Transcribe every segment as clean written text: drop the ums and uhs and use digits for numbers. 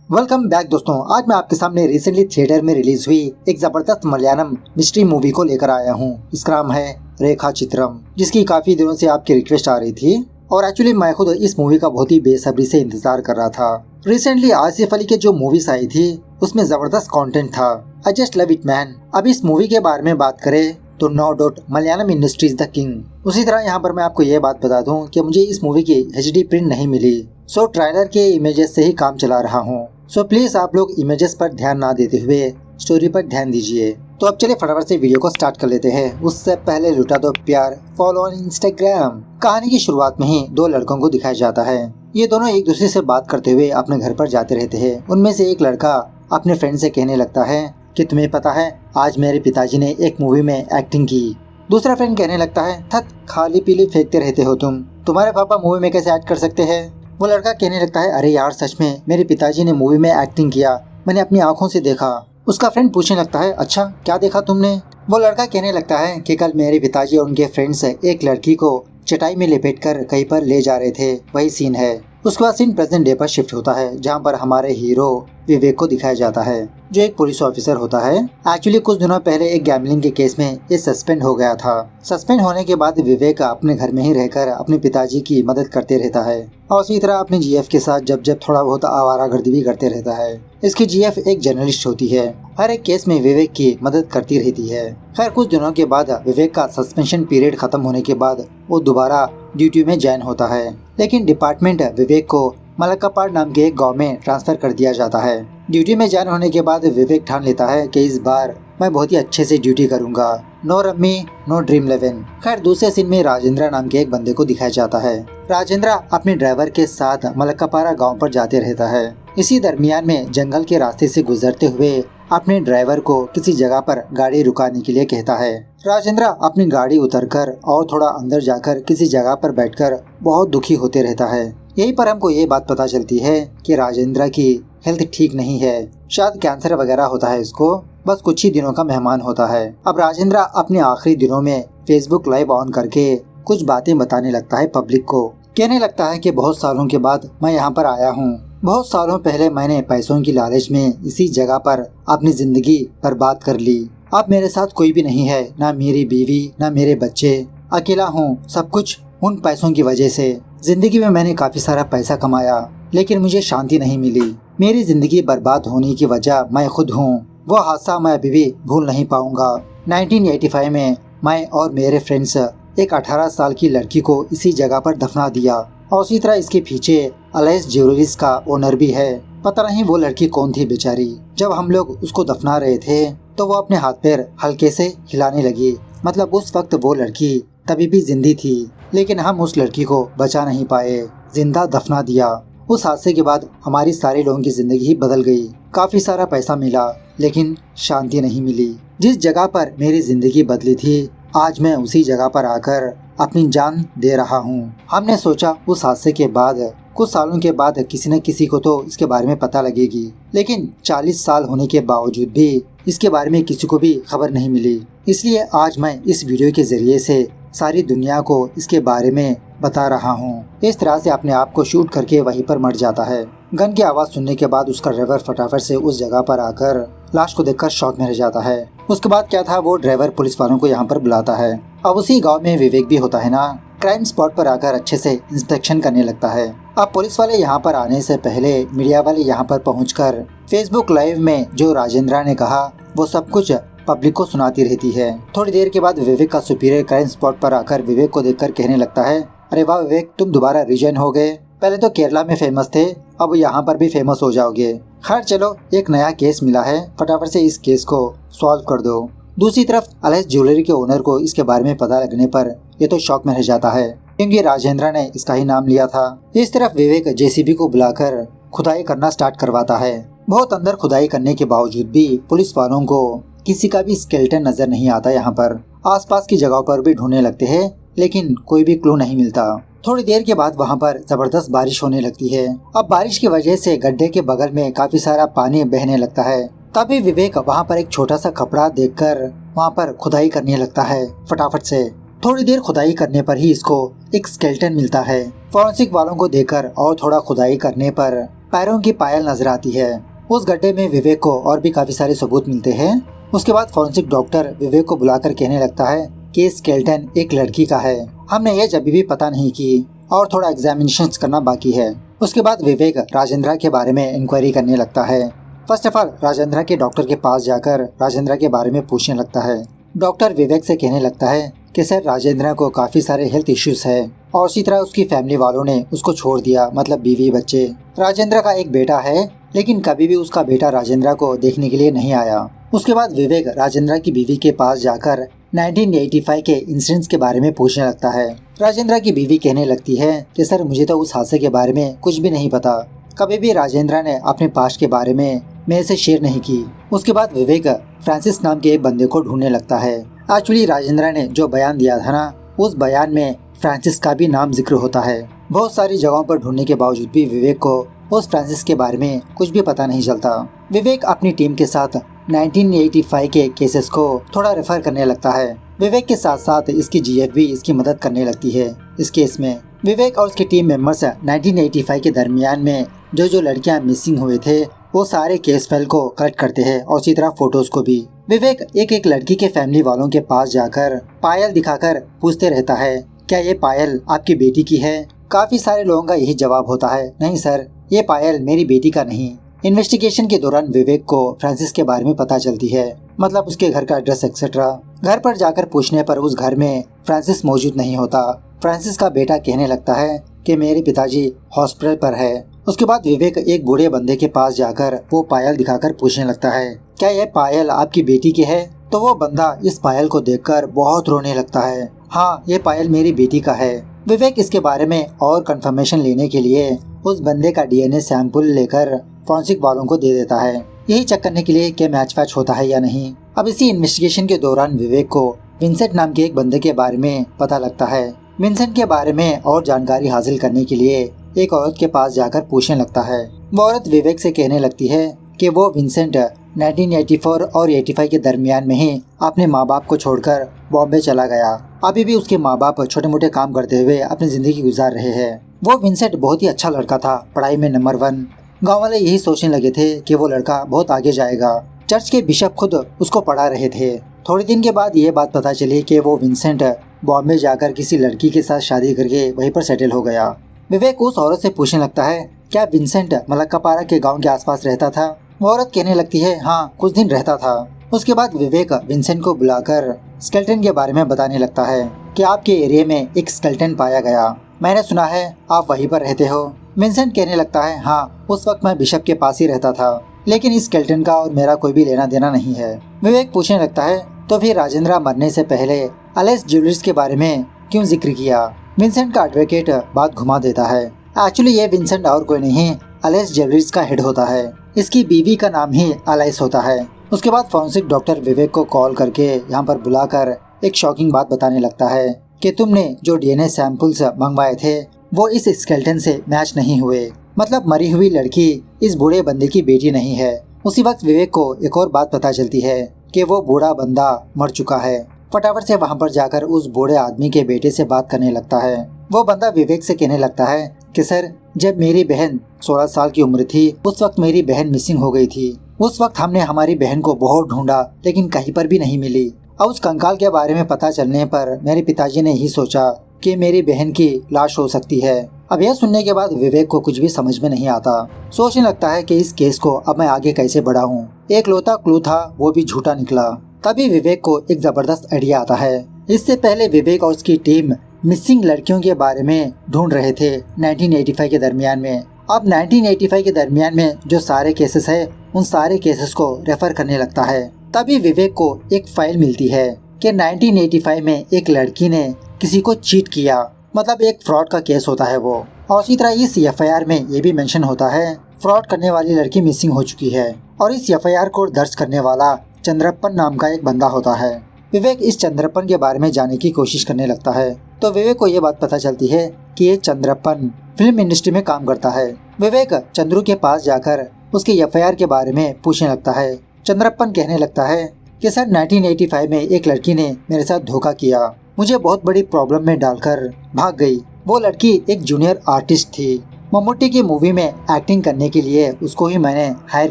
Welcome back दोस्तों। आज मैं आपके सामने रिसेंटली थिएटर में रिलीज हुई एक जबरदस्त मलयालम मिस्ट्री मूवी को लेकर आया हूँ। इसका नाम है रेखा चित्रम, जिसकी काफी दिनों से आपकी रिक्वेस्ट आ रही थी और एक्चुअली मैं खुद इस मूवी का बहुत ही बेसब्री से इंतजार कर रहा था। रिसेंटली आसिफ अली के जो मूवीज आई थी उसमें जबरदस्त कंटेंट था। I just love it man. अब इस मूवी के बारे में बात करें तो no doubt Malayalam industry is the king. उसी तरह यहाँ पर मैं आपको ये बात बता दूं कि मुझे इस मूवी की HD प्रिंट नहीं मिली, सो ट्रेलर के इमेजेस से ही काम चला रहा हूँ। सो प्लीज आप लोग इमेजेस पर ध्यान ना देते हुए स्टोरी पर ध्यान दीजिए। तो अब चलिए फटाफट से वीडियो को स्टार्ट कर लेते हैं। उससे पहले लुटा दो प्यार, फॉलो ऑन इंस्टाग्राम। कहानी की शुरुआत में ही दो लड़कों को दिखाया जाता है। ये दोनों एक दूसरे से बात करते हुए अपने घर पर जाते रहते हैं। उनमें से एक लड़का अपने फ्रेंड से कहने लगता है कि तुम्हें पता है आज मेरे पिताजी ने एक मूवी में एक्टिंग की। दूसरा फ्रेंड कहने लगता है थक खाली पीली फेंकते रहते हो तुम्हारे पापा मूवी में कैसे एक्ट कर सकते हैं। वो लड़का कहने लगता है अरे यार सच में मेरे पिताजी ने मूवी में एक्टिंग किया, मैंने अपनी आंखों से देखा। उसका फ्रेंड पूछने लगता है अच्छा क्या देखा तुमने। वो लड़का कहने लगता है कि कल मेरे पिताजी और उनके फ्रेंड्स एक लड़की को चटाई में लपेटकर कहीं पर ले जा रहे थे, वही सीन है। उसके बाद सीन प्रेजेंट डे पर शिफ्ट होता है जहाँ पर हमारे हीरो विवेक को दिखाया जाता है जो एक पुलिस ऑफिसर होता है। एक्चुअली कुछ दिनों पहले एक गैम्बलिंग के केस में ये सस्पेंड हो गया था। सस्पेंड होने के बाद विवेक अपने घर में ही रहकर अपने पिताजी की मदद करते रहता है और उसी तरह अपने GF के साथ जब जब थोड़ा बहुत आवारागर्दी भी करते रहता है। इसकी GF एक जर्नलिस्ट होती है, हर एक केस में विवेक की मदद करती रहती है। खैर कुछ दिनों के बाद विवेक का सस्पेंशन पीरियड खत्म होने के बाद वो दोबारा ड्यूटी में ज्वाइन होता है, लेकिन डिपार्टमेंट विवेक को मलक्कापाड नाम के एक गांव में ट्रांसफर कर दिया जाता है। ड्यूटी में ज्वाइन होने के बाद विवेक ठान लेता है कि इस बार मैं बहुत ही अच्छे से ड्यूटी करूंगा। No rummy no dream 11। खैर दूसरे सीन में राजेंद्र नाम के एक बंदे को दिखाया जाता है। राजेंद्र अपने ड्राइवर के साथ मलक्कापारा गांव पर जाते रहता है। इसी दरमियान में जंगल के रास्ते से गुजरते हुए अपने ड्राइवर को किसी जगह पर गाड़ी रुकाने के लिए कहता है। राजेंद्र अपनी गाड़ी उतरकर और थोड़ा अंदर जाकर किसी जगह पर बैठकर बहुत दुखी होते रहता है। यहीं पर हमको ये बात पता चलती है कि राजेंद्र की हेल्थ ठीक नहीं है, शायद कैंसर वगैरह होता है इसको, बस कुछ ही दिनों का मेहमान होता है। अब राजेंद्र अपने आखिरी दिनों में फेसबुक लाइव ऑन करके कुछ बातें बताने लगता है पब्लिक को। कहने लगता है कि बहुत सालों के बाद मैं यहाँ पर आया हूँ। बहुत सालों पहले मैंने पैसों की लालच में इसी जगह पर अपनी जिंदगी बर्बाद कर ली। अब मेरे साथ कोई भी नहीं है, ना मेरी बीवी ना मेरे बच्चे, अकेला हूँ। सब कुछ उन पैसों की वजह से। जिंदगी में मैंने काफी सारा पैसा कमाया लेकिन मुझे शांति नहीं मिली। मेरी जिंदगी बर्बाद होने की वजह मैं खुद हूँ। वो हादसा मैं अभी भी भूल नहीं पाऊंगा। 1985 में मैं और मेरे फ्रेंड्स एक 18 साल की लड़की को इसी जगह पर दफना दिया और उसी तरह इसके पीछे अलाइस ज्वेलरीज का ओनर भी है। पता नहीं वो लड़की कौन थी बेचारी। जब हम लोग उसको दफना रहे थे तो वो अपने हाथ पैर हल्के से हिलाने लगी। मतलब उस वक्त वो लड़की तभी भी जिंदी थी, लेकिन हम उस लड़की को बचा नहीं पाए, जिंदा दफना दिया। उस हादसे के बाद हमारी सारे लोगों की जिंदगी ही बदल गई। काफी सारा पैसा मिला लेकिन शांति नहीं मिली। जिस जगह पर मेरी जिंदगी बदली थी आज मैं उसी जगह पर आकर अपनी जान दे रहा हूँ। हमने सोचा उस हादसे के बाद कुछ सालों के बाद किसी न किसी को तो इसके बारे में पता लगेगी, लेकिन 40 साल होने के बावजूद भी इसके बारे में किसी को भी खबर नहीं मिली। इसलिए आज मैं इस वीडियो के जरिए से सारी दुनिया को इसके बारे में बता रहा हूँ। इस तरह से अपने आप को शूट करके वहीं पर मर जाता है। गन की आवाज सुनने के बाद उसका ड्राइवर फटाफट से उस जगह पर आकर लाश को देखकर शॉक में रह जाता है। उसके बाद क्या था, वो ड्राइवर पुलिस वालों को यहाँ पर बुलाता है। अब उसी गाँव में विवेक भी होता है ना। क्राइम स्पॉट पर आकर अच्छे से इंस्पेक्शन करने लगता है। अब पुलिस वाले यहाँ पर आने से पहले मीडिया वाले यहाँ पर पहुँचकर फेसबुक लाइव में जो राजेंद्र ने कहा वो सब कुछ पब्लिक को सुनाती रहती है। थोड़ी देर के बाद विवेक का सुपीरियर क्राइम स्पॉट पर आकर विवेक को देखकर कहने लगता है अरे वाह विवेक, तुम दोबारा रिजाइन हो गए। पहले तो केरला में फेमस थे, अब यहाँ पर भी फेमस हो जाओगे। खैर चलो, एक नया केस मिला है, फटाफट से इस केस को सॉल्व कर दो। दूसरी तरफ अलाइस ज्वेलरी के ओनर को इसके बारे में पता लगने पर ये तो शॉक में रह जाता है क्योंकि राजेंद्र ने इसका ही नाम लिया था। इस तरफ विवेक JCB को बुलाकर खुदाई करना स्टार्ट करवाता है। बहुत अंदर खुदाई करने के बावजूद भी पुलिस वालों को किसी का भी स्केलेटन नजर नहीं आता। यहाँ पर आसपास की जगहों पर भी ढूंढने लगते हैं लेकिन कोई भी क्लू नहीं मिलता। थोड़ी देर के बाद वहाँ पर जबरदस्त बारिश होने लगती है। अब बारिश की वजह से गड्ढे के बगल में काफी सारा पानी बहने लगता है। तभी विवेक वहाँ पर एक छोटा सा कपड़ा देखकर वहाँ पर खुदाई करने लगता है फटाफट से। थोड़ी देर खुदाई करने पर ही इसको एक स्केलेटन मिलता है। फॉरेंसिक वालों को देखकर और थोड़ा खुदाई करने पर पैरों की पायल नजर आती है। उस गड्ढे में विवेक को और भी काफी सारे सबूत मिलते हैं। उसके बाद फॉरेंसिक डॉक्टर विवेक को बुलाकर कहने लगता है कि स्केलेटन एक लड़की का है, हमने ये जब भी पता नहीं की और थोड़ा एग्जामिनेशन करना बाकी है। उसके बाद विवेक राजेंद्रा के बारे में इंक्वायरी करने लगता है। फर्स्ट ऑफ ऑल राजेंद्रा के डॉक्टर के पास जाकर राजेंद्रा के बारे में पूछने लगता है। डॉक्टर विवेक से कहने लगता है कि सर राजेंद्रा को काफी सारे हेल्थ इश्यूज है और इसी तरह उसकी फैमिली वालों ने उसको छोड़ दिया, मतलब बीवी बच्चे। राजेंद्रा का एक बेटा है लेकिन कभी भी उसका बेटा राजेंद्रा को देखने के लिए नहीं आया। उसके बाद विवेक राजेंद्रा की बीवी के पास जाकर 1985 के इंसिडेंट्स के बारे में पूछने लगता है। राजेंद्रा की बीवी कहने लगती है कि सर मुझे तो उस हादसे के बारे में कुछ भी नहीं पता, कभी भी राजेंद्रा ने अपने पास्ट के बारे में मेरे से शेयर नहीं की। उसके बाद विवेक फ्रांसिस नाम के एक बंदे को ढूंढने लगता है। एक्चुअली राजेंद्रा ने जो बयान दिया था ना, उस बयान में फ्रांसिस का भी नाम जिक्र होता है। बहुत सारी जगहों पर ढूंढने के बावजूद भी विवेक को उस फ्रांसिस के बारे में कुछ भी पता नहीं चलता। विवेक अपनी टीम के साथ 1985 के केसेस को थोड़ा रेफर करने लगता है। विवेक के साथ साथ इसकी जीएफ भी इसकी मदद करने लगती है इस केस में। विवेक और उसके टीम मेंबर्स 1985 के दरमियान में जो लड़कियां मिसिंग हुए थे वो सारे केस फाइल को कलेक्ट करते हैं और उसी तरह फोटोज को भी। विवेक एक एक लड़की के फैमिली वालों के पास जाकर पायल दिखाकर पूछते रहता है, क्या ये पायल आपकी बेटी की है? काफी सारे लोगों का यही जवाब होता है, नहीं सर ये पायल मेरी बेटी का नहीं। इन्वेस्टिगेशन के दौरान विवेक को फ्रांसिस के बारे में पता चलती है, मतलब उसके घर का एड्रेस एक्सेट्रा। घर पर जाकर पूछने पर उस घर में फ्रांसिस मौजूद नहीं होता। फ्रांसिस का बेटा कहने लगता है कि मेरे पिताजी हॉस्पिटल पर है। उसके बाद विवेक एक बूढ़े बंदे के पास जाकर वो पायल दिखाकर पूछने लगता है, क्या यह पायल आपकी बेटी की है? तो वो बंदा इस पायल को देखकर बहुत रोने लगता है, हाँ ये पायल मेरी बेटी का है। विवेक इसके बारे में और कंफर्मेशन लेने के लिए उस बंदे का डीएनए सैंपल लेकर फॉरेंसिक वालों को दे देता है, यही चेक करने के लिए कि मैच फैच होता है या नहीं। अब इसी इन्वेस्टिगेशन के दौरान विवेक को विंसेंट नाम के एक बंदे के बारे में पता लगता है। विंसेंट के बारे में और जानकारी हासिल करने के लिए एक औरत के पास जाकर पूछने लगता है। वो औरत विवेक से कहने लगती है कि वो विंसेंट 1984 और 85 के दरमियान में ही अपने माँ बाप को छोड़कर बॉम्बे चला गया। अभी भी उसके माँ बाप छोटे मोटे काम करते हुए अपनी जिंदगी गुजार रहे हैं। वो विंसेंट बहुत ही अच्छा लड़का था, पढ़ाई में नंबर 1। गाँव वाले यही सोचने लगे थे कि वो लड़का बहुत आगे जाएगा। चर्च के बिशप खुद उसको पढ़ा रहे थे। थोड़े दिन के बाद ये बात पता चली कि वो विंसेंट बॉम्बे जाकर किसी लड़की के साथ शादी करके वहीं पर सेटल हो गया। विवेक उस औरत से पूछने लगता है, क्या विंसेंट मलक्कापारा के गांव के आसपास रहता था? वो औरत कहने लगती है, हाँ कुछ दिन रहता था। उसके बाद विवेक विंसेंट को बुलाकर स्केलेटन के बारे में बताने लगता है कि आपके एरिया में एक स्केलेटन पाया गया, मैंने सुना है आप वहीं पर रहते हो। विंसेंट कहने लगता है, हाँ उस वक्त मैं बिशप के पास ही रहता था, लेकिन इस स्केलेटन का और मेरा कोई भी लेना देना नहीं है। विवेक पूछने लगता है, तो फिर राजेंद्रा मरने से पहले एलेस ज्वेलर्स के बारे में क्यों जिक्र किया? विंसेंट का एडवोकेट बात घुमा देता है। एक्चुअली ये विंसेंट और कोई नहीं एलेस ज्वेलर्स का हेड होता है। इसकी बीवी का नाम ही एलाइस होता है। उसके बाद फॉरेंसिक डॉक्टर विवेक को कॉल करके यहाँ पर बुलाकर एक शॉकिंग बात बताने लगता है कि तुमने जो डीएनए सैंपल्स मंगवाए थे वो इस स्केलेटन से मैच नहीं हुए, मतलब मरी हुई लड़की इस बूढ़े बंदे की बेटी नहीं है। उसी वक्त विवेक को एक और बात पता चलती है कि वो बूढ़ा बंदा मर चुका है। फटाफट से वहाँ पर जाकर उस बूढ़े आदमी के बेटे से बात करने लगता है। वो बंदा विवेक से कहने लगता है कि सर जब मेरी बहन 16 साल की उम्र थी उस वक्त मेरी बहन मिसिंग हो गई थी। उस वक्त हमने हमारी बहन को बहुत ढूंढा लेकिन कहीं पर भी नहीं मिली। और उस कंकाल के बारे में पता चलने पर मेरे पिताजी ने ही सोचा कि मेरी बहन की लाश हो सकती है। अब यह सुनने के बाद विवेक को कुछ भी समझ में नहीं आता। सोचने लगता है कि इस केस को अब मैं आगे कैसे बढ़ाऊं। एक लौता क्लू था वो भी झूठा निकला। तभी विवेक को एक जबरदस्त आइडिया आता है। इससे पहले विवेक और उसकी टीम मिसिंग लड़कियों के बारे में ढूंढ रहे थे 1985 के दरमियान में। अब 1985 के दरमियान में जो सारे केसेस है उन सारे केसेस को रेफर करने लगता है। तभी विवेक को एक फाइल मिलती है कि 1985 में एक लड़की ने किसी को चीट किया, मतलब एक फ्रॉड का केस होता है वो। और इसी तरह इस एफआईआर में ये भी मेंशन होता है फ्रॉड करने वाली लड़की मिसिंग हो चुकी है और इस एफआईआर को दर्ज करने वाला चंद्रप्पन नाम का एक बंदा होता है। विवेक इस चंद्रप्पन के बारे में जानने की कोशिश करने लगता है तो विवेक को ये बात पता चलती है कि ये चंद्रप्पन फिल्म इंडस्ट्री में काम करता है। विवेक चंद्रू के पास जाकर उसके एफआईआर के बारे में पूछने लगता है। चंद्रप्पन कहने लगता है कि सर 1985 में एक लड़की ने मेरे साथ धोखा किया, मुझे बहुत बड़ी प्रॉब्लम में डालकर भाग गई। वो लड़की एक जूनियर आर्टिस्ट थी। मम्मूटी की मूवी में एक्टिंग करने के लिए उसको ही मैंने हायर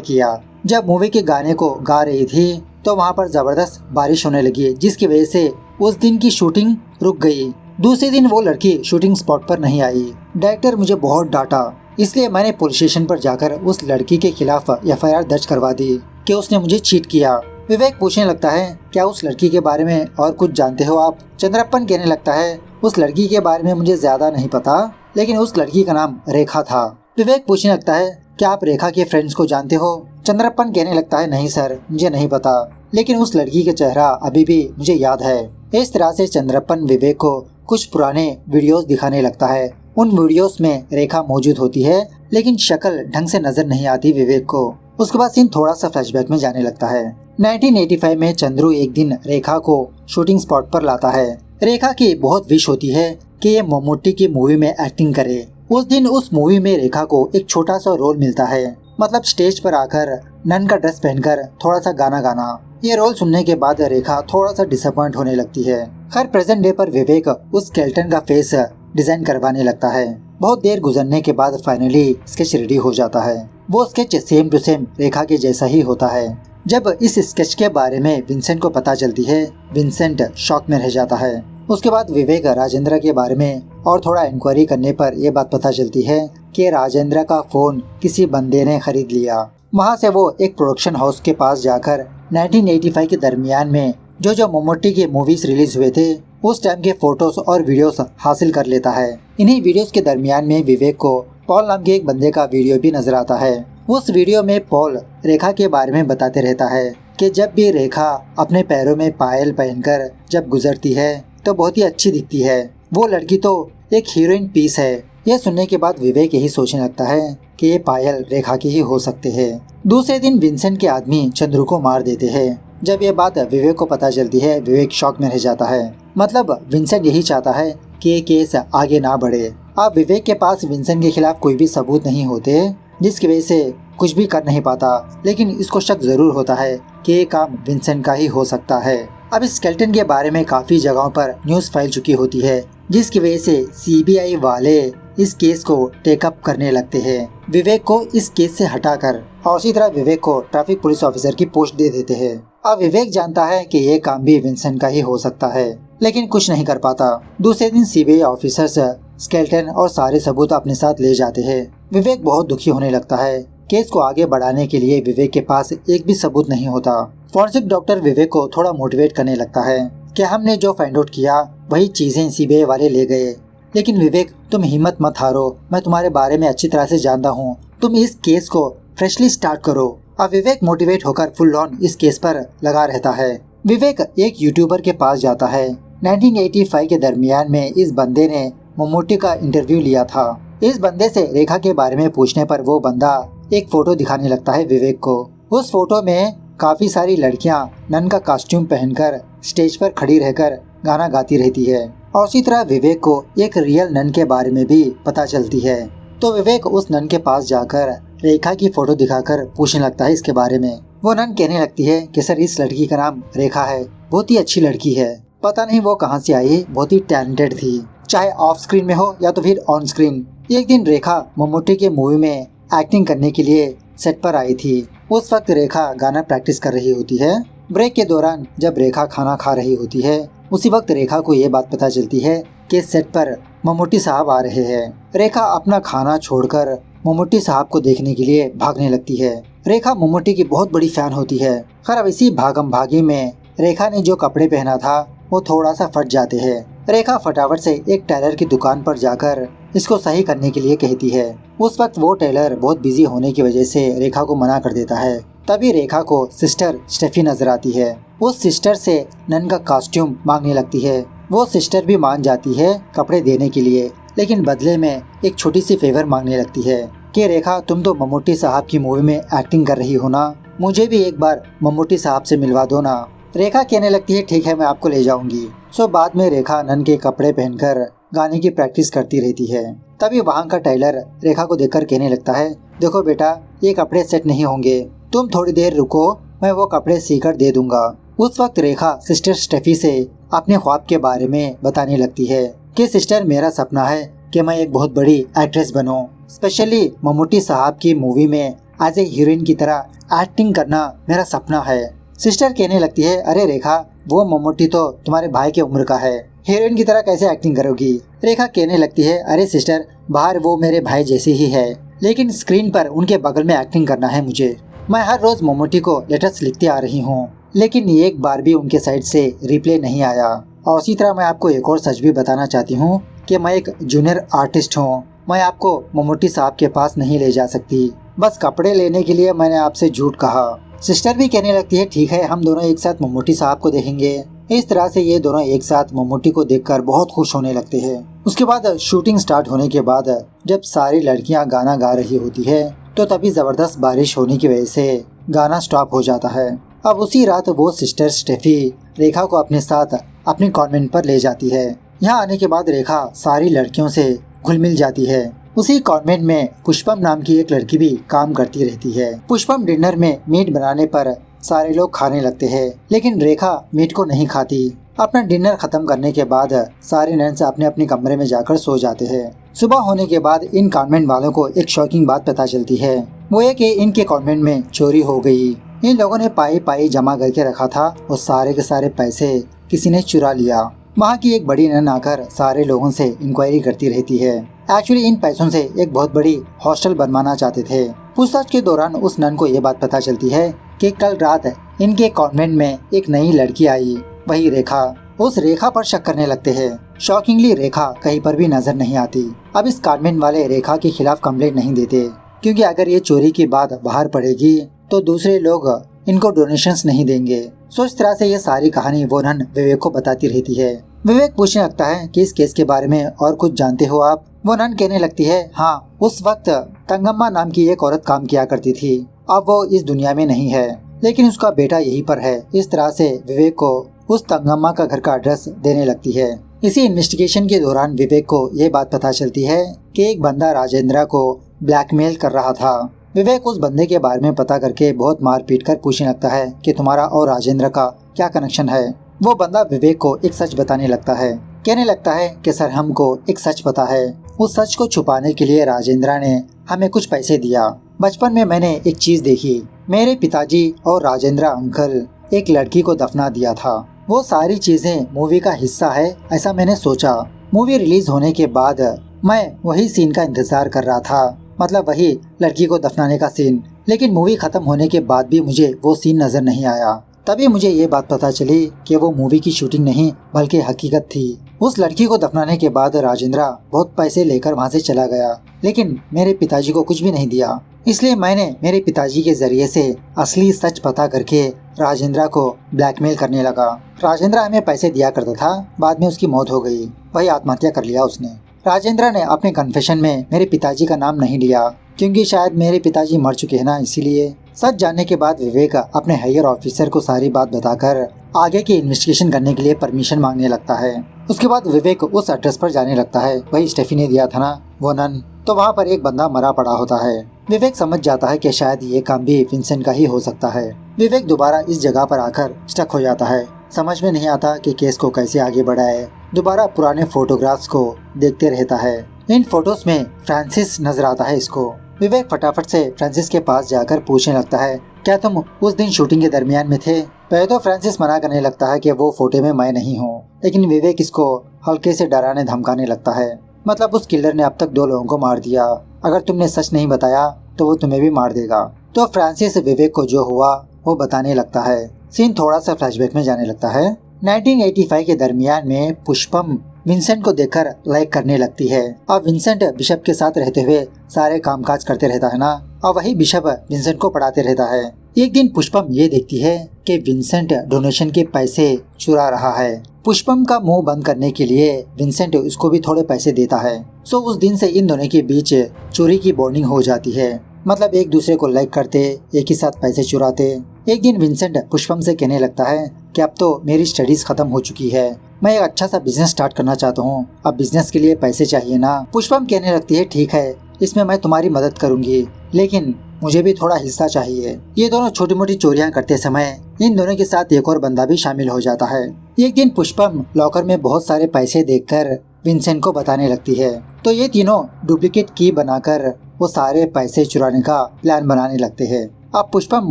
किया। जब मूवी के गाने को गा रही थी तो वहाँ पर जबरदस्त बारिश होने लगी, जिसकी वजह से उस दिन की शूटिंग रुक गई। दूसरे दिन वो लड़की शूटिंग स्पॉट पर नहीं आई। डायरेक्टर मुझे बहुत डांटा, इसलिए मैंने पुलिस स्टेशन पर जाकर उस लड़की के खिलाफ एफआईआर दर्ज करवा दी कि उसने मुझे चीट किया। विवेक पूछने लगता है, क्या उस लड़की के बारे में और कुछ जानते हो आप? चंद्रप्पन कहने लगता है, उस लड़की के बारे में मुझे ज्यादा नहीं पता, लेकिन उस लड़की का नाम रेखा था। विवेक पूछने लगता है, क्या आप रेखा के फ्रेंड्स को जानते हो? चंद्रप्पन कहने लगता है, नहीं सर, मुझे नहीं पता, लेकिन उस लड़की का चेहरा अभी भी मुझे याद है। इस तरह से चंद्रप्पन विवेक को कुछ पुराने वीडियोस दिखाने लगता है। उन वीडियोस में रेखा मौजूद होती है, लेकिन शक्ल ढंग से नजर नहीं आती विवेक को। उसके बाद सीन थोड़ा सा फ्लैशबैक में जाने लगता है। 1985 में चंद्रू एक दिन रेखा को शूटिंग स्पॉट पर लाता है। रेखा की बहुत विश होती है कि ये मम्मूटी की मूवी में एक्टिंग करे। उस दिन उस मूवी में रेखा को एक छोटा सा रोल मिलता है, मतलब स्टेज पर आकर नन का ड्रेस पहनकर थोड़ा सा गाना गाना। ये रोल सुनने के बाद रेखा थोड़ा सा डिसअपॉइंट होने लगती है। खैर प्रेजेंट डे पर विवेक उस स्केलेटन का फेस डिजाइन करवाने लगता है। बहुत देर गुजरने के बाद फाइनली स्केच रेडी हो जाता है। वो स्केच सेम टू सेम रेखा के जैसा ही होता है। जब इस स्केच के बारे में विंसेंट को पता चलती है, विंसेंट शॉक में रह जाता है। उसके बाद विवेक राजेंद्र के बारे में और थोड़ा इंक्वायरी करने पर यह बात पता चलती है कि राजेंद्र का फोन किसी बंदे ने खरीद लिया। वहाँ से वो एक प्रोडक्शन हाउस के पास जाकर 1985 के दरमियान में जो मम्मूटी के मूवीज रिलीज हुए थे उस टाइम के फोटोज और वीडियोस हासिल कर लेता है। इन्हीं वीडियोस के दरमियान में विवेक को पॉल नाम के एक बंदे का वीडियो भी नजर आता है। उस वीडियो में पॉल रेखा के बारे में बताते रहता है कि जब भी रेखा अपने पैरों में पायल पहनकर जब गुजरती है तो बहुत ही अच्छी दिखती है। वो लड़की तो एक हीरोइन पीस है। यह सुनने के बाद विवेक यही सोचने लगता है कि ये पायल रेखा की ही हो सकते हैं। दूसरे दिन विंसेंट के आदमी चंद्रू को मार देते हैं। जब ये बात विवेक को पता चलती है, विवेक शॉक में रह जाता है। मतलब विंसेंट यही चाहता है कि ये केस आगे ना बढ़े। अब विवेक के पास विंसेंट के खिलाफ कोई भी सबूत नहीं होते, जिसकी वजह से कुछ भी कर नहीं पाता, लेकिन इसको शक जरूर होता है कि ये काम विंसेंट का ही हो सकता है। अब इस स्केलेटन के बारे में काफी जगहों पर न्यूज फैल चुकी होती है, जिसकी वजह से सीबीआई वाले इस केस को टेकअप करने लगते हैं। विवेक को इस केस से हटाकर और उसी तरह विवेक को ट्रैफिक पुलिस ऑफिसर की पोस्ट दे देते हैं। अब विवेक जानता है कि ये काम भी विंसेंट का ही हो सकता है, लेकिन कुछ नहीं कर पाता। दूसरे दिन सीबीआई ऑफिसर्स स्केलेटन और सारे सबूत अपने साथ ले जाते हैं। विवेक बहुत दुखी होने लगता है। केस को आगे बढ़ाने के लिए विवेक के पास एक भी सबूत नहीं होता। फॉरेंसिक डॉक्टर विवेक को थोड़ा मोटिवेट करने लगता है कि हमने जो फाइंड आउट किया वही चीजें सीबीआई वाले ले गए, लेकिन विवेक तुम हिम्मत मत हारो, मैं तुम्हारे बारे में अच्छी तरह से जानता हूँ, तुम इस केस को फ्रेशली स्टार्ट करो। अब विवेक मोटिवेट होकर फुल ऑन इस केस पर लगा रहता है। विवेक एक यूट्यूबर के पास जाता है। 1985 के दरमियान में इस बंदे ने मम्मूटी का इंटरव्यू लिया था। इस बंदे से रेखा के बारे में पूछने पर वो बंदा एक फोटो दिखाने लगता है विवेक को। उस फोटो में काफी सारी लड़कियां नन का कॉस्ट्यूम पहनकर स्टेज पर खड़ी रहकर गाना गाती रहती है, और उसी तरह विवेक को एक रियल नन के बारे में भी पता चलती है। तो विवेक उस नन के पास जाकर रेखा की फोटो दिखाकर पूछने लगता है इसके बारे में। वो नन कहने लगती है कि सर इस लड़की का नाम रेखा है, बहुत ही अच्छी लड़की है, पता नहीं वो कहाँ से आई, बहुत ही टैलेंटेड थी, चाहे ऑफ स्क्रीन में हो या तो फिर ऑन स्क्रीन। एक दिन रेखा मम्मूटी के मूवी में एक्टिंग करने के लिए सेट पर आई थी। उस वक्त रेखा गाना प्रैक्टिस कर रही होती है। ब्रेक के दौरान जब रेखा खाना खा रही होती है, उसी वक्त रेखा को ये बात पता चलती है कि सेट पर मम्मूटी साहब आ रहे हैं। रेखा अपना खाना छोड़कर मम्मूटी साहब को देखने के लिए भागने लगती है। रेखा मम्मूटी की बहुत बड़ी फैन होती है। खैर अब इसी भागम भागी में रेखा ने जो कपड़े पहना था वो थोड़ा सा फट जाते हैं। रेखा फटाफट से एक टेलर की दुकान पर जाकर इसको सही करने के लिए कहती है। उस वक्त वो टेलर बहुत बिजी होने की वजह से रेखा को मना कर देता है। तभी रेखा को सिस्टर स्टेफी नजर आती है। उस सिस्टर से नन का कॉस्ट्यूम मांगने लगती है। वो सिस्टर भी मान जाती है कपड़े देने के लिए, लेकिन बदले में एक छोटी सी फेवर मांगने लगती है कि रेखा तुम तो मम्मूटी साहब की मूवी में एक्टिंग कर रही हो ना, मुझे भी एक बार मम्मूटी साहब से मिलवा दो ना। रेखा कहने लगती है ठीक है मैं आपको ले जाऊंगी। सो बाद में रेखा नन के कपड़े पहनकर गाने की प्रैक्टिस करती रहती है। तभी वहाँ का टेलर रेखा को देखकर कहने लगता है देखो बेटा ये कपड़े सेट नहीं होंगे, तुम थोड़ी देर रुको, मैं वो कपड़े सीकर दे दूंगा। उस वक्त रेखा सिस्टर स्टेफी से अपने ख्वाब के बारे में बताने लगती है कि सिस्टर मेरा सपना है कि मैं एक बहुत बड़ी एक्ट्रेस बनूं। स्पेशली मम्मूटी साहब की मूवी में एज ए हीरोइन की तरह एक्टिंग करना मेरा सपना है। सिस्टर कहने लगती है, अरे रेखा, वो मम्मूटी तो तुम्हारे भाई की उम्र का है, हीरोइन की तरह कैसे एक्टिंग करोगी। रेखा कहने लगती है, अरे सिस्टर, बाहर वो मेरे भाई जैसे ही है, लेकिन स्क्रीन पर उनके बगल में एक्टिंग करना है मुझे। मैं हर रोज मम्मूटी को लेटर्स लिखती आ रही हूँ, लेकिन एक बार भी उनके साइड से रिप्लाई नहीं आया। और इसी तरह मैं आपको एक और सच भी बताना चाहती हूँ कि मैं एक जूनियर आर्टिस्ट हूँ। मैं आपको मम्मूटी साहब के पास नहीं ले जा सकती, बस कपड़े लेने के लिए मैंने आपसे झूठ कहा। सिस्टर भी कहने लगती है, ठीक है, हम दोनों एक साथ मम्मूटी साहब को देखेंगे। इस तरह से ये दोनों एक साथ मम्मूटी को देखकर बहुत खुश होने लगते हैं। उसके बाद शूटिंग स्टार्ट होने के बाद जब सारी लड़कियां गाना गा रही होती है तो तभी जबरदस्त बारिश होने की वजह से गाना स्टॉप हो जाता है। अब उसी रात वो सिस्टर स्टेफी रेखा को अपने साथ अपने कॉन्वेंट पर ले जाती है। यहाँ आने के बाद रेखा सारी लड़कियों से घुल मिल जाती है। उसी कॉन्वेंट में पुष्पम नाम की एक लड़की भी काम करती रहती है। पुष्पम डिनर में मीट बनाने पर सारे लोग खाने लगते हैं, लेकिन रेखा मीट को नहीं खाती। अपना डिनर खत्म करने के बाद सारे नन्स अपने अपने कमरे में जाकर सो जाते हैं। सुबह होने के बाद इन कॉन्वेंट वालों को एक शॉकिंग बात पता चलती है, वो ये कि इनके कॉन्वेंट में चोरी हो गई। इन लोगों ने पाई पाई जमा करके रखा था और सारे के सारे पैसे किसी ने चुरा लिया। वहाँ की एक बड़ी नन आकर सारे लोगों से इंक्वायरी करती रहती है। एक्चुअली इन पैसों से एक बहुत बड़ी हॉस्टल बनवाना चाहते थे। पूछताछ के दौरान उस नन को ये बात पता चलती है कि कल रात इनके कॉन्वेंट में एक नई लड़की आई, वही रेखा। उस रेखा पर शक करने लगते हैं। शॉकिंगली रेखा कहीं पर भी नजर नहीं आती। अब इस कॉन्वेंट वाले रेखा के खिलाफ कंप्लेंट नहीं देते, क्योंकि अगर ये चोरी की बात बाहर पड़ेगी तो दूसरे लोग इनको डोनेशंस नहीं देंगे। सो इस तरह से ये सारी कहानी वो नन विवेक को बताती रहती है। विवेक पूछने लगता है कि इस केस के बारे में और कुछ जानते हो आप। वो नन कहने लगती है, हाँ, उस वक्त तंगम्मा नाम की एक औरत काम किया करती थी। अब वो इस दुनिया में नहीं है, लेकिन उसका बेटा यहीं पर है। इस तरह से विवेक को उस तंगम्मा का घर का एड्रेस देने लगती है। इसी इन्वेस्टिगेशन के दौरान विवेक को ये बात पता चलती है कि एक बंदा राजेंद्र को ब्लैकमेल कर रहा था। विवेक उस बंदे के बारे में पता करके बहुत मार पीट कर पूछने लगता है कि तुम्हारा और राजेंद्र का क्या कनेक्शन है। वो बंदा विवेक को एक सच बताने लगता है। कहने लगता है कि सर, हमको एक सच पता है। उस सच को छुपाने के लिए राजेंद्र ने हमें कुछ पैसे दिया। बचपन में मैंने एक चीज देखी, मेरे पिताजी और राजेंद्र अंकल एक लड़की को दफना दिया था। वो सारी चीजें मूवी का हिस्सा है, ऐसा मैंने सोचा। मूवी रिलीज होने के बाद मैं वही सीन का इंतजार कर रहा था, मतलब वही लड़की को दफनाने का सीन। लेकिन मूवी खत्म होने के बाद भी मुझे वो सीन नजर नहीं आया। तभी मुझे ये बात पता चली कि वो मूवी की शूटिंग नहीं बल्कि हकीकत थी। उस लड़की को दफनाने के बाद राजेंद्र बहुत पैसे लेकर वहाँ से चला गया, लेकिन मेरे पिताजी को कुछ भी नहीं दिया। इसलिए मैंने मेरे पिताजी के जरिए से असली सच पता करके राजेंद्र को ब्लैकमेल करने लगा। राजेंद्र हमें पैसे दिया करता था, बाद में उसकी मौत हो गई, वही आत्महत्या कर लिया उसने। राजेंद्र ने अपने कन्फेशन में मेरे पिताजी का नाम नहीं लिया, क्योंकि शायद मेरे पिताजी मर चुके हैं ना, इसीलिए। सच जानने के बाद विवेक अपने हायर ऑफिसर को सारी बात बताकर आगे की इन्वेस्टिगेशन करने के लिए परमिशन मांगने लगता है। उसके बाद विवेक उस एड्रेस पर जाने लगता है, वही स्टेफी ने दिया था ना, वो नन। तो वहाँ पर एक बंदा मरा पड़ा होता है। विवेक समझ जाता है कि शायद ये काम भी विंसेंट का ही हो सकता है। विवेक दोबारा इस जगह पर आकर स्टक हो जाता है। समझ में नहीं आता कि केस को कैसे आगे बढ़ाए। दोबारा पुराने फोटोग्राफ्स को देखते रहता है। इन फोटोज में फ्रांसिस नजर आता है इसको। विवेक फटाफट से फ्रांसिस के पास जाकर पूछने लगता है, क्या तुम उस दिन शूटिंग के दरमियान में थे? पहले तो फ्रांसिस मना करने लगता है कि वो फोटो में मैं नहीं हूँ, लेकिन विवेक इसको हल्के से डराने धमकाने लगता है। मतलब उस किलर ने अब तक 2 लोगों को मार दिया, अगर तुमने सच नहीं बताया तो वो तुम्हें भी मार देगा। तो फ्रांसिस विवेक को जो हुआ वो बताने लगता है। सीन थोड़ा सा फ्लैशबैक में जाने लगता है। 1985 के दरमियान में पुष्पम विंसेंट को देखकर लाइक करने लगती है। अब विंसेंट बिशप के साथ रहते हुए सारे कामकाज करते रहता है ना, और वही बिशप विंसेंट को पढ़ाते रहता है। एक दिन पुष्पम ये देखती है कि विंसेंट डोनेशन के पैसे चुरा रहा है। पुष्पम का मुंह बंद करने के लिए विंसेंट उसको भी थोड़े पैसे देता है। सो उस दिन से इन दोनों के बीच चोरी की बॉन्डिंग हो जाती है। मतलब एक दूसरे को लाइक करते, एक ही साथ पैसे चुराते। एक दिन विंसेंट पुष्पम से कहने लगता है कि अब तो मेरी स्टडीज खत्म हो चुकी है, मैं एक अच्छा सा बिजनेस स्टार्ट करना चाहता हूँ, अब बिजनेस के लिए पैसे चाहिए ना। पुष्पम कहने लगती है, ठीक है, इसमें मैं तुम्हारी मदद करूंगी, लेकिन मुझे भी थोड़ा हिस्सा चाहिए। ये दोनों छोटी मोटी चोरियां करते समय इन दोनों के साथ एक और बंदा भी शामिल हो जाता है। एक दिन पुष्पम लॉकर में बहुत सारे पैसे देखकर विंसेंट को बताने लगती है। तो ये तीनों डुप्लीकेट की बनाकर वो सारे पैसे चुराने का प्लान बनाने लगते हैं। अब पुष्पम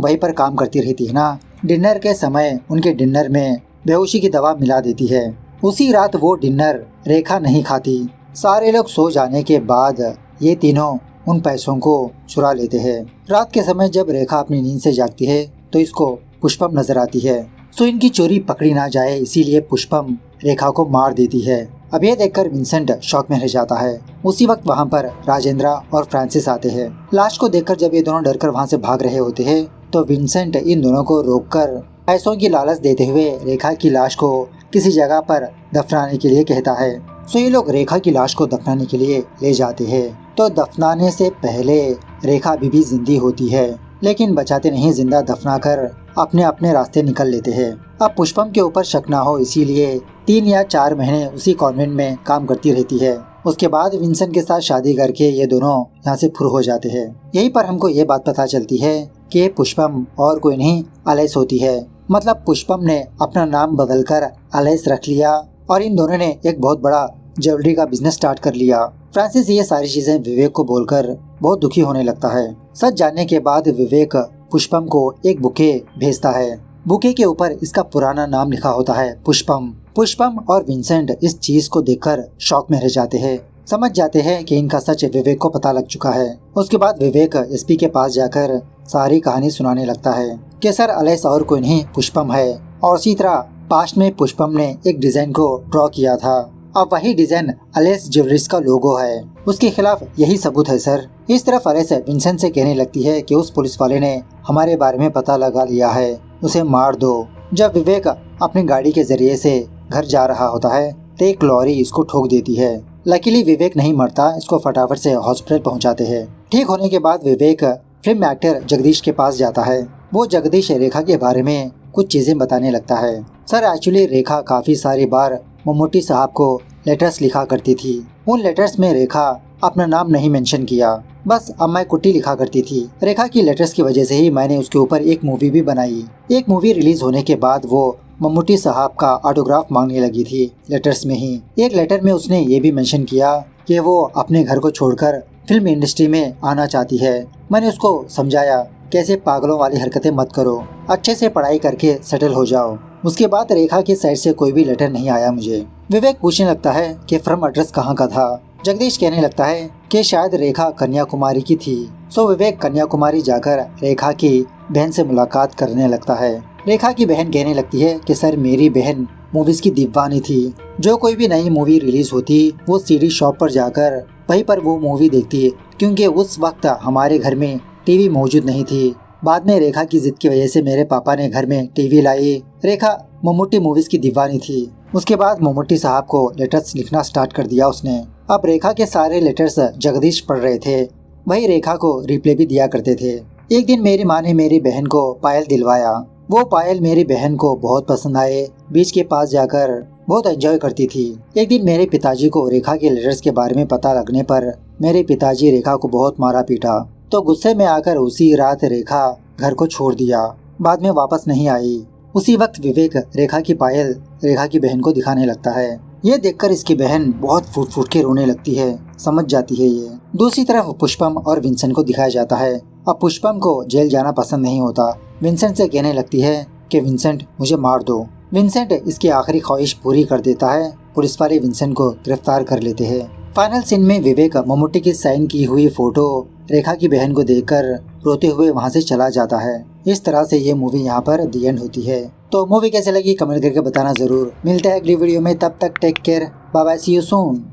वहीं पर काम करती रहती है ना। डिनर के समय उनके डिनर में बेहोशी की दवा मिला देती है। उसी रात वो डिनर रेखा नहीं खाती। सारे लोग सो जाने के बाद ये तीनों उन पैसों को चुरा लेते हैं। रात के समय जब रेखा अपनी नींद से जागती है तो इसको पुष्पम नजर आती है। सो इनकी चोरी पकड़ी ना जाए इसीलिए पुष्पम रेखा को मार देती है। अब ये देखकर विंसेंट शॉक में रह जाता है। उसी वक्त वहाँ पर राजेंद्र और फ्रांसिस आते हैं। लाश को देखकर जब ये दोनों डरकर वहाँ से भाग रहे होते हैं तो विंसेंट इन दोनों को रोककर पैसों की लालच देते हुए रेखा की लाश को किसी जगह पर दफनाने के लिए कहता है। सो ये लोग रेखा की लाश को दफनाने के लिए ले जाते हैं। तो दफनाने से पहले रेखा अभी भी जिंदी होती है, लेकिन बचाते नहीं, जिंदा दफनाकर अपने अपने रास्ते निकल लेते हैं। अब पुष्पम के ऊपर शक ना हो इसीलिए 3 या 4 महीने उसी कॉन्वेंट में काम करती रहती है। उसके बाद विंसेंट के साथ शादी करके ये दोनों यहाँ से फुर हो जाते हैं। यहीं पर हमको ये बात पता चलती है कि पुष्पम और कोई नहीं एलिस होती है। मतलब पुष्पम ने अपना नाम बदलकर एलिस रख लिया और इन दोनों ने एक बहुत बड़ा ज्वेलरी का बिजनेस स्टार्ट कर लिया। फ्रांसिस ये सारी चीजें विवेक को बोलकर बहुत दुखी होने लगता है। सच जानने के बाद विवेक पुष्पम को एक बुके भेजता है। बुके के ऊपर इसका पुराना नाम लिखा होता है पुष्पम। पुष्पम और विंसेंट इस चीज को देखकर शॉक में रह जाते हैं। समझ जाते हैं कि इनका सच विवेक को पता लग चुका है। उसके बाद विवेक एसपी के पास जाकर सारी कहानी सुनाने लगता है कि सर एलिस और कोई नहीं पुष्पम है और इसी तरह पास्ट में पुष्पम ने एक डिजाइन को ड्रॉ किया था। अब वही डिजाइन एलिस ज्वेलरीज का लोगो है, उसके खिलाफ यही सबूत है सर। इस तरफ एलिस विंसेंट से कहने लगती है कि उस पुलिस वाले ने हमारे बारे में पता लगा लिया है, उसे मार दो। जब विवेक अपनी गाड़ी के जरिए से घर जा रहा होता है तो एक लॉरी इसको ठोक देती है। लकीली विवेक नहीं मरता, इसको फटाफट से हॉस्पिटल पहुंचाते हैं। ठीक होने के बाद विवेक फिल्म एक्टर जगदीश के पास जाता है। वो जगदीश रेखा के बारे में कुछ चीजें बताने लगता है। सर एक्चुअली रेखा काफी सारी बार मम्मूटी साहब को लेटर्स लिखा करती थी। उन लेटर्स में रेखा अपना नाम नहीं मेंशन किया, बस अम्मा कुट्टी लिखा करती थी। रेखा की लेटर्स की वजह से ही मैंने उसके ऊपर एक मूवी भी बनाई। एक मूवी रिलीज होने के बाद वो मम्मूटी साहब का ऑटोग्राफ मांगने लगी थी लेटर्स में ही। एक लेटर में उसने ये भी मेंशन किया कि वो अपने घर को छोड़कर फिल्म इंडस्ट्री में आना चाहती है। मैंने उसको समझाया कैसे पागलों वाली हरकतें मत करो, अच्छे से पढ़ाई करके सेटल हो जाओ। उसके बाद रेखा की साइड से कोई भी लेटर नहीं आया मुझे। विवेक पूछने लगता है कि फर्म एड्रेस कहाँ का था। जगदीश कहने लगता है कि शायद रेखा कन्याकुमारी की थी। सो विवेक कन्याकुमारी जाकर रेखा की बहन से मुलाकात करने लगता है। रेखा की बहन कहने लगती है कि सर मेरी बहन मूवीज की दीवानी थी। जो कोई भी नई मूवी रिलीज होती वो सीडी शॉप पर जाकर वहीं पर वो मूवी देखती, क्योंकि उस वक्त हमारे घर में टीवी मौजूद नहीं थी। बाद में रेखा की जिद की वजह से मेरे पापा ने घर में टीवी लाई। रेखा मम्मूटी मूवीज की दीवानी थी। उसके बाद मम्मूटी साहब को लेटर्स लिखना स्टार्ट कर दिया उसने। अब रेखा के सारे लेटर्स जगदीश पढ़ रहे थे, वही रेखा को रिप्लाई भी दिया करते थे। एक दिन मेरी माँ ने मेरी बहन को पायल दिलवाया। वो पायल मेरी बहन को बहुत पसंद आए। बीच के पास जाकर बहुत एंजॉय करती थी। एक दिन मेरे पिताजी को रेखा के लेटर्स के बारे में पता लगने पर मेरे पिताजी रेखा को बहुत मारा पीटा, तो गुस्से में आकर उसी रात रेखा घर को छोड़ दिया। बाद में वापस नहीं आई। उसी वक्त विवेक रेखा की पायल रेखा की बहन को दिखाने लगता है। ये देखकर इसकी बहन बहुत फूट फूट के रोने लगती है। समझ जाती है ये। दूसरी तरफ पुष्पम और विंसेंट को दिखाया जाता है। अब पुष्पम को जेल जाना पसंद नहीं होता। विंसेंट से कहने लगती है कि विंसेंट मुझे मार दो। विंसेंट इसकी आखिरी ख्वाहिश पूरी कर देता है। पुलिस वाले विंसेंट को गिरफ्तार कर लेते हैं। फाइनल सीन में विवेक मम्मूटी की साइन की हुई फोटो रेखा की बहन को देखकर रोते हुए वहां से चला जाता है। इस तरह से ये मूवी यहाँ पर दी एंड होती है। तो मूवी कैसे लगी कमेंट करके बताना जरूर। मिलते हैं अगली वीडियो में, तब तक take care, bye bye, see you soon.